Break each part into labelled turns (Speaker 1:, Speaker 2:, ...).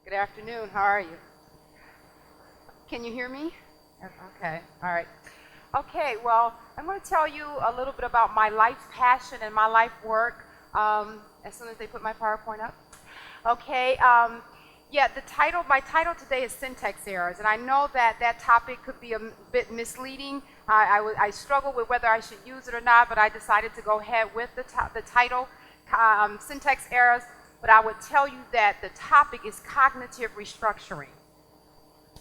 Speaker 1: Good afternoon. How are you? Can you hear me? Okay. All right. Okay. Well, I'm going to tell you a little bit about my life passion and my life work as soon as they put my PowerPoint up. Okay. Yeah, my title today is syntax errors, and I know that that topic could be a bit misleading. I struggled with whether I should use it or not, but I decided to go ahead with the title, syntax errors. But I would tell you that the topic is cognitive restructuring.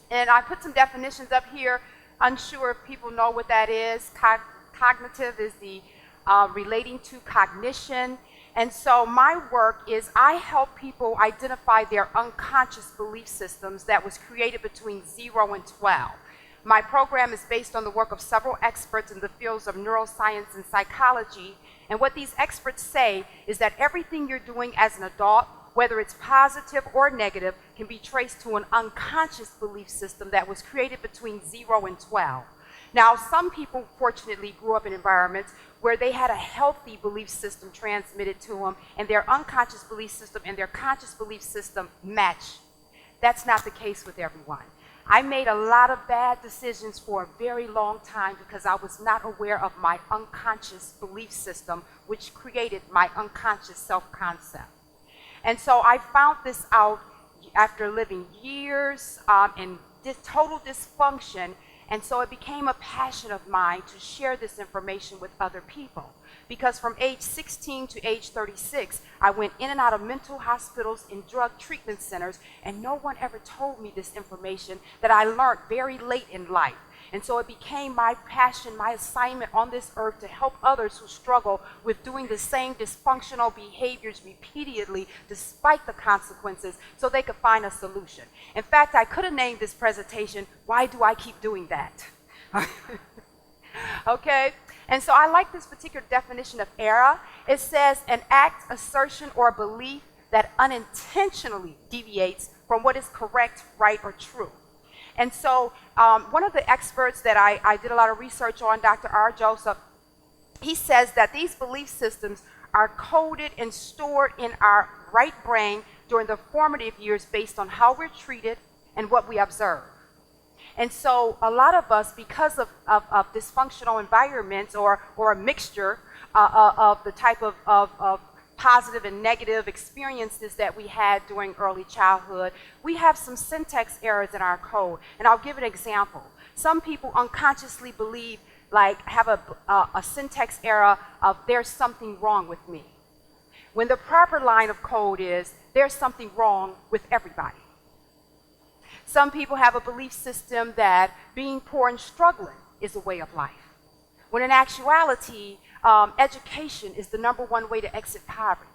Speaker 1: And I put some definitions up here. Unsure if people know what that is. Cognitive is the relating to cognition. And so my work is I help people identify their unconscious belief systems that was created between 0 and 12. My program is based on the work of several experts in the fields of neuroscience and psychology. And what these experts say is that everything you're doing as an adult, whether it's positive or negative, can be traced to an unconscious belief system that was created between 0 and 12. Now, some people fortunately grew up in environments where they had a healthy belief system transmitted to them, and their unconscious belief system and their conscious belief system match. That's not the case with everyone. I made a lot of bad decisions for a very long time because I was not aware of my unconscious belief system, which created my unconscious self-concept. And so I found this out after living years in total dysfunction, and so it became a passion of mine to share this information with other people. Because from age 16 to age 36, I went in and out of mental hospitals and drug treatment centers, and no one ever told me this information that I learned very late in life. And so it became my passion, my assignment on this earth to help others who struggle with doing the same dysfunctional behaviors repeatedly despite the consequences so they could find a solution. In fact, I could have named this presentation, "Why Do I Keep Doing That?" Okay? And so I like this particular definition of error. It says an act, assertion, or belief that unintentionally deviates from what is correct, right, or true. And so one of the experts that I did a lot of research on, Dr. R. Joseph, he says that these belief systems are coded and stored in our right brain during the formative years based on how we're treated and what we observe. And so a lot of us, because of dysfunctional environments or a mixture of the type of positive and negative experiences that we had during early childhood, we have some syntax errors in our code. And I'll give an example. Some people unconsciously believe, have a syntax error of "there's something wrong with me," when the proper line of code is "there's something wrong with everybody." Some people have a belief system that being poor and struggling is a way of life, when in actuality, education is the #1 way to exit poverty.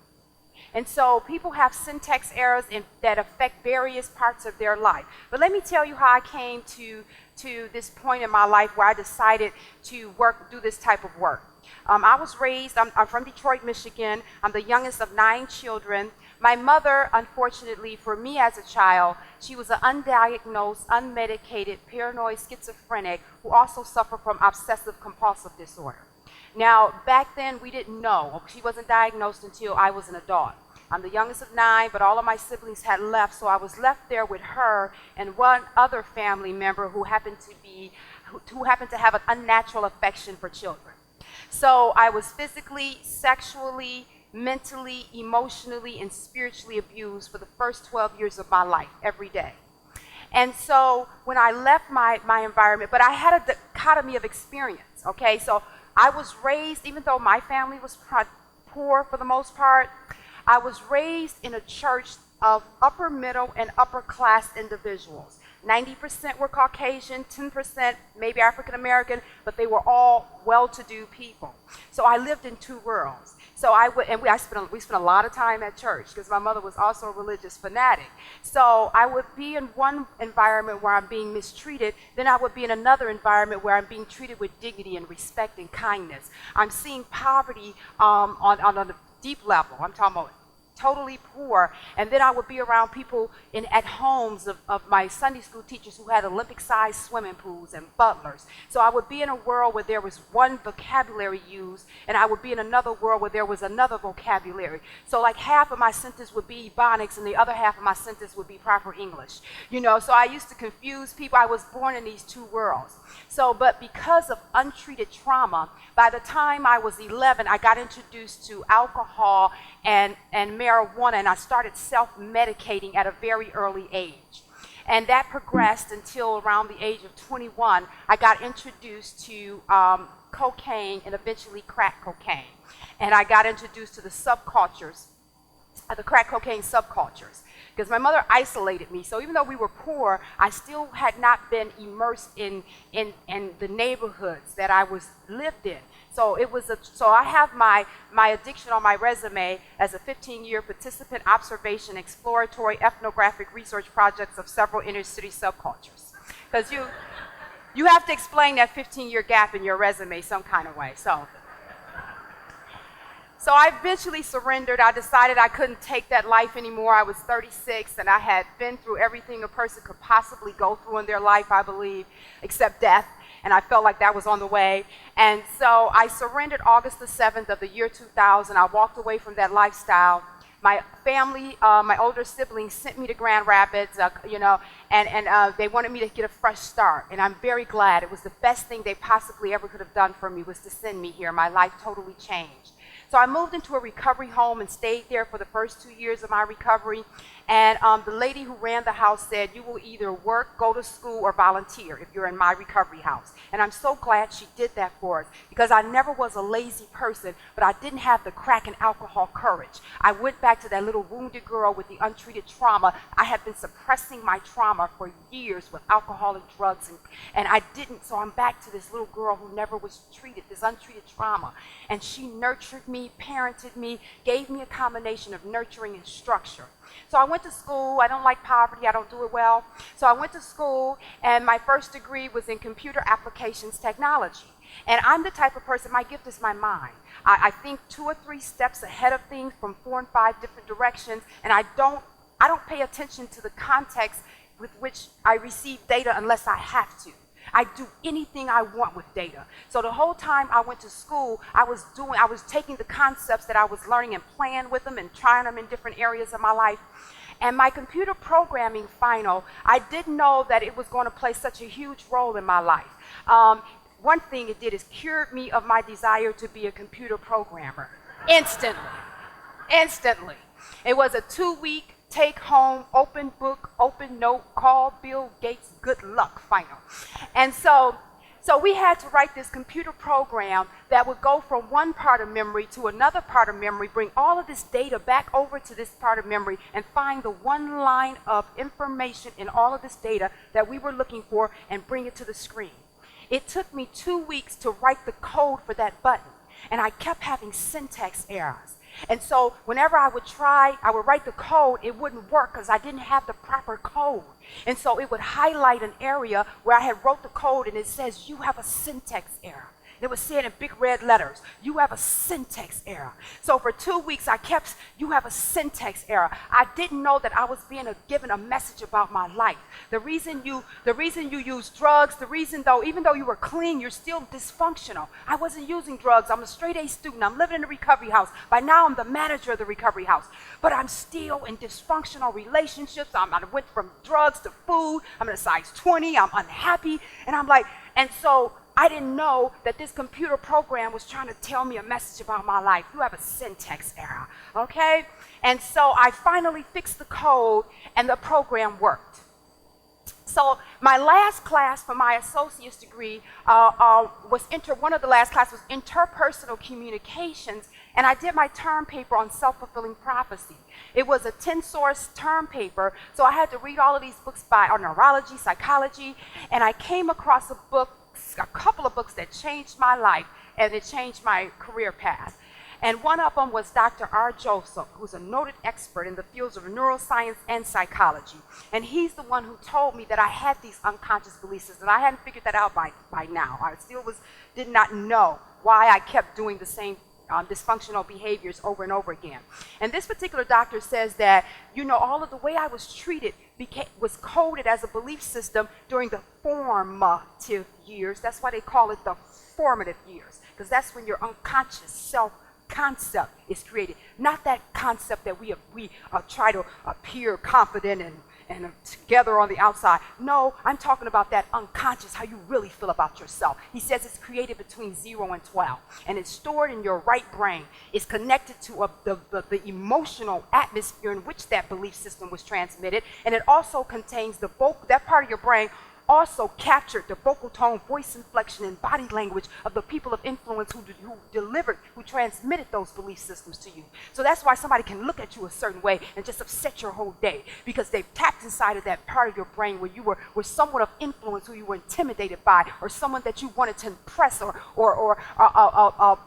Speaker 1: And so people have syntax errors that affect various parts of their life. But let me tell you how I came to this point in my life where I decided to do this type of work. I was raised, I'm from Detroit, Michigan. I'm the youngest of 9 children. My mother, unfortunately for me as a child, she was an undiagnosed, unmedicated, paranoid schizophrenic who also suffered from obsessive compulsive disorder. Now, back then we didn't know. She wasn't diagnosed until I was an adult. I'm the youngest of 9, but all of my siblings had left, so I was left there with her and one other family member who happened to have an unnatural affection for children. So I was physically, sexually, mentally, emotionally, and spiritually abused for the first 12 years of my life, every day. And so when I left my environment, but I had a dichotomy of experience, okay? So I was raised, even though my family was poor for the most part, I was raised in a church of upper middle and upper class individuals. 90% were Caucasian, 10% maybe African American, but they were all well-to-do people. So I lived in 2 worlds. So we spent a lot of time at church because my mother was also a religious fanatic. So I would be in one environment where I'm being mistreated, then I would be in another environment where I'm being treated with dignity and respect and kindness. I'm seeing poverty on a deep level. I'm talking about totally poor. And then I would be around people at homes of my Sunday school teachers who had Olympic-sized swimming pools and butlers. So I would be in a world where there was one vocabulary used, and I would be in another world where there was another vocabulary. So like half of my sentence would be Ebonics, and the other half of my sentence would be proper English. You know, so I used to confuse people. I was born in these two worlds. So, but because of untreated trauma, by the time I was 11, I got introduced to alcohol and marijuana, and I started self-medicating at a very early age. And that progressed until around the age of 21. I got introduced to cocaine and eventually crack cocaine. And I got introduced to the subcultures, the crack cocaine subcultures, because my mother isolated me. So even though we were poor, I still had not been immersed in the neighborhoods that I was lived in. So it was so I have my addiction on my resume as a 15-year participant observation exploratory ethnographic research projects of several inner city subcultures. Because you have to explain that 15-year gap in your resume some kind of way. So I eventually surrendered. I decided I couldn't take that life anymore. I was 36, and I had been through everything a person could possibly go through in their life, I believe, except death. And I felt like that was on the way. And so I surrendered August the 7th of the year 2000. I walked away from that lifestyle. My family, my older siblings sent me to Grand Rapids, and they wanted me to get a fresh start. And I'm very glad. It was the best thing they possibly ever could have done for me, was to send me here. My life totally changed. So I moved into a recovery home and stayed there for the first 2 years of my recovery. And the lady who ran the house said, you will either work, go to school, or volunteer if you're in my recovery house. And I'm so glad she did that for us, because I never was a lazy person, but I didn't have the crack and alcohol courage. I went back to that little wounded girl with the untreated trauma. I had been suppressing my trauma for years with alcohol and drugs, and I didn't. So I'm back to this little girl who never was treated, this untreated trauma. And she nurtured me, parented me, gave me a combination of nurturing and structure. So I went to school. I don't like poverty. I don't do it well. So I went to school, and my first degree was in computer applications technology. And I'm the type of person, my gift is my mind. I think 2 or 3 steps ahead of things from 4 and 5 different directions, and I don't pay attention to the context with which I receive data unless I have to. I do anything I want with data. So the whole time I went to school, I was taking the concepts that I was learning and playing with them and trying them in different areas of my life. And my computer programming final, I didn't know that it was going to play such a huge role in my life. One thing it did is cured me of my desire to be a computer programmer. Instantly. Instantly. It was a 2-week take home, open book, open note, call Bill Gates, good luck final. And so we had to write this computer program that would go from one part of memory to another part of memory, bring all of this data back over to this part of memory, and find the one line of information in all of this data that we were looking for and bring it to the screen. It took me 2 weeks to write the code for that button, and I kept having syntax errors. And so whenever I would write the code, it wouldn't work because I didn't have the proper code. And so it would highlight an area where I had wrote the code, and it says, you have a syntax error. It was said in big red letters, you have a syntax error. So for 2 weeks, I kept, you have a syntax error. I didn't know that I was being given a message about my life. The reason you use drugs, even though you were clean, you're still dysfunctional. I wasn't using drugs. I'm a straight A student. I'm living in a recovery house. By now, I'm the manager of the recovery house. But I'm still in dysfunctional relationships. I went from drugs to food. I'm in a size 20. I'm unhappy. And I'm like, and so I didn't know that this computer program was trying to tell me a message about my life. You have a syntax error, okay? And so I finally fixed the code, and the program worked. So my last class for my associate's degree one of the last classes was interpersonal communications, and I did my term paper on self-fulfilling prophecy. It was a 10-source term paper, so I had to read all of these books on neurology, psychology, and I came across a couple of books that changed my life, and it changed my career path. And one of them was Dr. R. Joseph, who's a noted expert in the fields of neuroscience and psychology. And he's the one who told me that I had these unconscious beliefs, and I hadn't figured that out by now. I still did not know why I kept doing the same dysfunctional behaviors over and over again. And this particular doctor says that, all of the way I was treated was coded as a belief system during the formative years. That's why they call it the formative years, because that's when your unconscious self-concept is created. Not that concept that we try to appear confident and together on the outside. No, I'm talking about that unconscious, how you really feel about yourself. He says it's created between 0 and 12, and it's stored in your right brain. It's connected to the emotional atmosphere in which that belief system was transmitted, and it also contains that part of your brain also captured the vocal tone, voice inflection, and body language of the people of influence who transmitted those belief systems to you. So that's why somebody can look at you a certain way and just upset your whole day, because they've tapped inside of that part of your brain where you were somewhat of influence, who you were intimidated by, or someone that you wanted to impress, or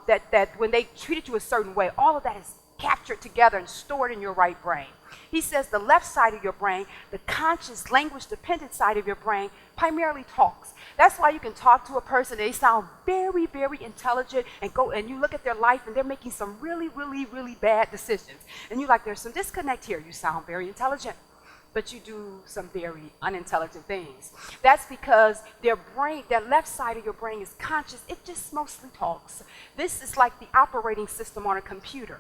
Speaker 1: that when they treated you a certain way. All of that is captured together and stored in your right brain. He says the left side of your brain, the conscious language-dependent side of your brain, primarily talks. That's why you can talk to a person, they sound very, very intelligent, and you look at their life and they're making some really, really, really bad decisions. And you're like, there's some disconnect here. You sound very intelligent, but you do some very unintelligent things. That's because their left side of your brain is conscious. It just mostly talks. This is like the operating system on a computer.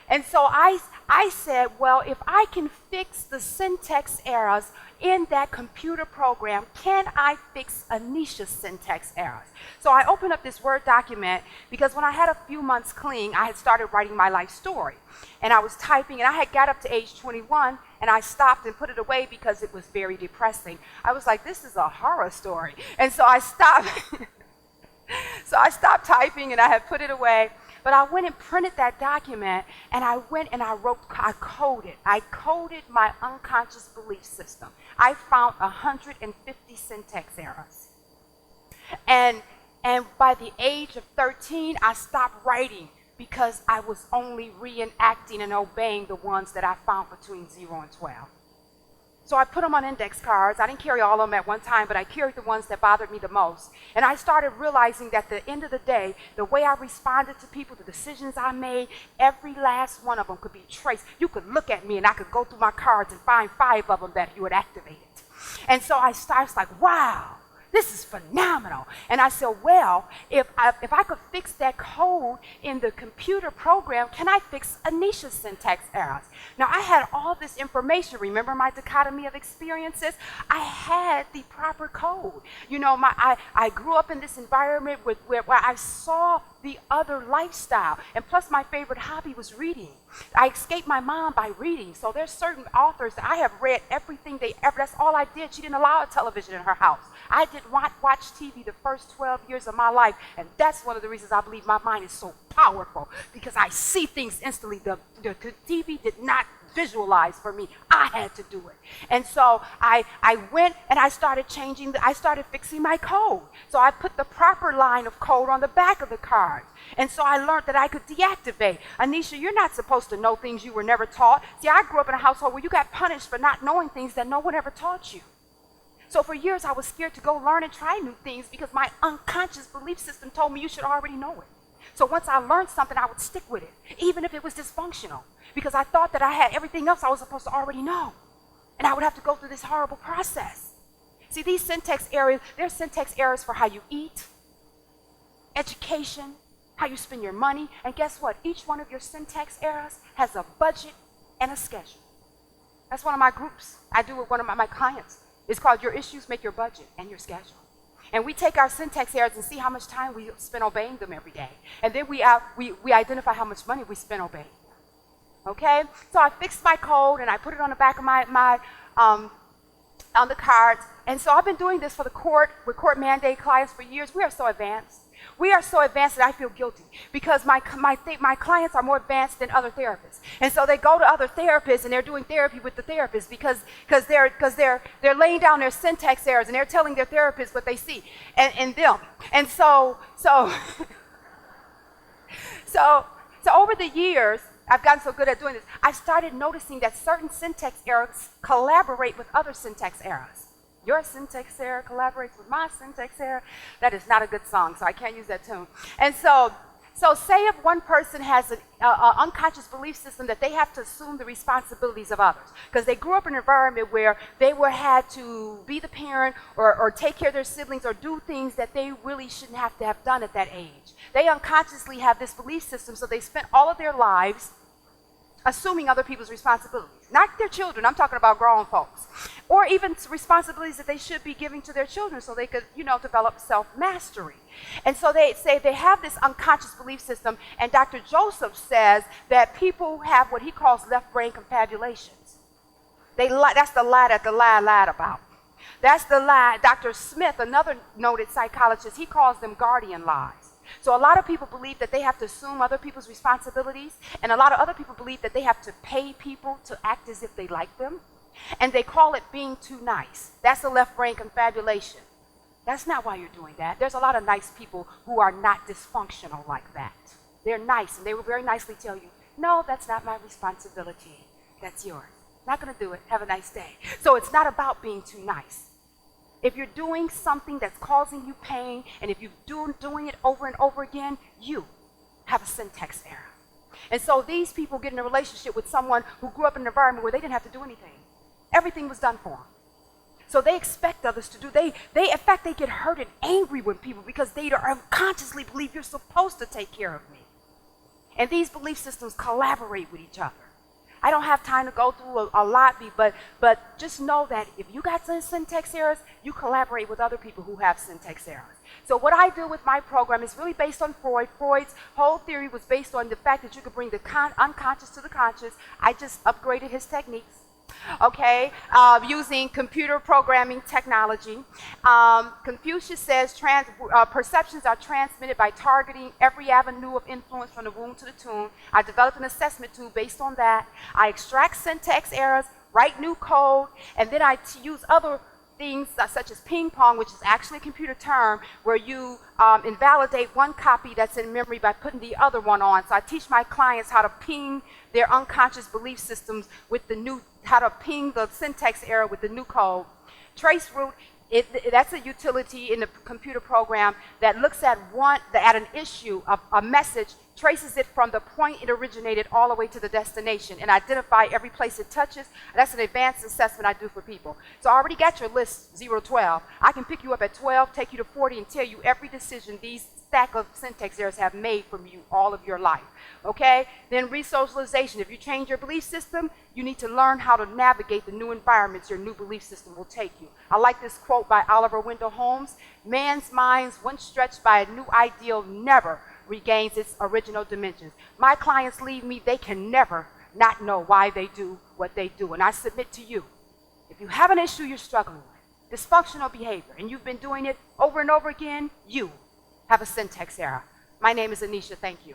Speaker 1: And so I said, well, if I can fix the syntax errors in that computer program, can I fix Anneshia's syntax errors? So I opened up this Word document, because when I had a few months clean, I had started writing my life story. And I was typing, and I had got up to age 21, and I stopped and put it away because it was very depressing. I was like, this is a horror story. And so I stopped. So I stopped typing, and I had put it away. But I went and printed that document, and I coded my unconscious belief system. I found 150 syntax errors. And by the age of 13, I stopped writing, because I was only reenacting and obeying the ones that I found between 0 and 12. So I put them on index cards. I didn't carry all of them at one time, but I carried the ones that bothered me the most. And I started realizing that at the end of the day, the way I responded to people, the decisions I made, every last one of them could be traced. You could look at me and I could go through my cards and find 5 of them that you had activated. And so I was like, wow, this is phenomenal. And I said, well, if I could fix that code in the computer program, can I fix Annessia's syntax errors? Now, I had all this information. Remember my dichotomy of experiences? I had the proper code. I grew up in this environment where I saw the other lifestyle. And plus, my favorite hobby was reading. I escaped my mom by reading. So there's certain authors that I have read everything that's all I did. She didn't allow a television in her house. I did not watch TV the first 12 years of my life. And that's one of the reasons I believe my mind is so powerful, because I see things instantly. The TV did not visualize for me. I had to do it. And so I went and I started fixing my code. So I put the proper line of code on the back of the card. And so I learned that I could deactivate. Anneshia, you're not supposed to know things you were never taught. See, I grew up in a household where you got punished for not knowing things that no one ever taught you. So for years, I was scared to go learn and try new things, because my unconscious belief system told me you should already know it. So once I learned something, I would stick with it, even if it was dysfunctional, because I thought that I had everything else I was supposed to already know. And I would have to go through this horrible process. See, these syntax errors, they're syntax errors for how you eat, education, how you spend your money. And guess what? Each one of your syntax errors has a budget and a schedule. That's one of my groups I do with one of my clients. It's called Your Issues Make Your Budget and Your Schedule. And we take our syntax errors and see how much time we spend obeying them every day. And then we identify how much money we spend obeying them. Okay? So I fixed my code and I put it on the back of on the cards. And so I've been doing this for the court, with court mandate clients for years. We are so advanced. We are so advanced that I feel guilty, because my clients are more advanced than other therapists. And so they go to other therapists and they're doing therapy with the therapist because they're laying down their syntax errors and they're telling their therapist what they see in them. And so over the years, I've gotten so good at doing this, I started noticing that certain syntax errors collaborate with other syntax errors. Your syntax error collaborates with my syntax error. That is not a good song, so I can't use that tune. And so So say if one person has an unconscious belief system that they have to assume the responsibilities of others because they grew up in an environment where they were had to be the parent or take care of their siblings or do things that they really shouldn't have to have done at that age. They unconsciously have this belief system, so they spent all of their lives assuming other people's responsibilities. Not their children, I'm talking about grown folks. Or even responsibilities that they should be giving to their children so they could, develop self-mastery. And so they say they have this unconscious belief system, and Dr. Joseph says that people have what he calls left brain confabulations. That's the lie that the lie lied about. That's the lie. Dr. Smith, another noted psychologist, he calls them guardian lies. So a lot of people believe that they have to assume other people's responsibilities, and a lot of other people believe that they have to pay people to act as if they like them, and they call it being too nice. That's a left brain confabulation. That's not why you're doing that. There's a lot of nice people who are not dysfunctional like that. They're nice, and they will very nicely tell you, no, that's not my responsibility. That's yours. Not going to do it. Have a nice day. So it's not about being too nice. If you're doing something that's causing you pain, and if you're doing it over and over again, you have a syntax error. And so these people get in a relationship with someone who grew up in an environment where they didn't have to do anything. Everything was done for them. So they expect others to do. In fact, they get hurt and angry with people because they unconsciously believe you're supposed to take care of me. And these belief systems collaborate with each other. I don't have time to go through a lot, but just know that if you got some syntax errors, you collaborate with other people who have syntax errors. So what I do with my program is really based on Freud. Freud's whole theory was based on the fact that you could bring the unconscious to the conscious. I just upgraded his techniques. Okay, using computer programming technology. Confucius says perceptions are transmitted by targeting every avenue of influence from the womb to the tomb. I developed an assessment tool based on that. I extract syntax errors, write new code, and then I use other things such as ping pong, which is actually a computer term, where you invalidate one copy that's in memory by putting the other one on. So I teach my clients how to ping their unconscious belief systems with how to ping the syntax error with the new code. Traceroot, that's a utility in the computer program that looks at an issue, a message, traces it from the point it originated all the way to the destination and identify every place it touches. That's an advanced assessment I do for people. So I already got your list 0 to 12. I can pick you up at 12, take you to 40, and tell you every decision these stack of syntax errors have made from you all of your life. Okay? Then resocialization. If you change your belief system, you need to learn how to navigate the new environments your new belief system will take you. I like this quote by Oliver Wendell Holmes. Man's minds, once stretched by a new ideal, never regains its original dimensions. My clients leave me, they can never not know why they do what they do. And I submit to you, if you have an issue you're struggling with, dysfunctional behavior, and you've been doing it over and over again, you have a syntax error. My name is Anneshia. Thank you.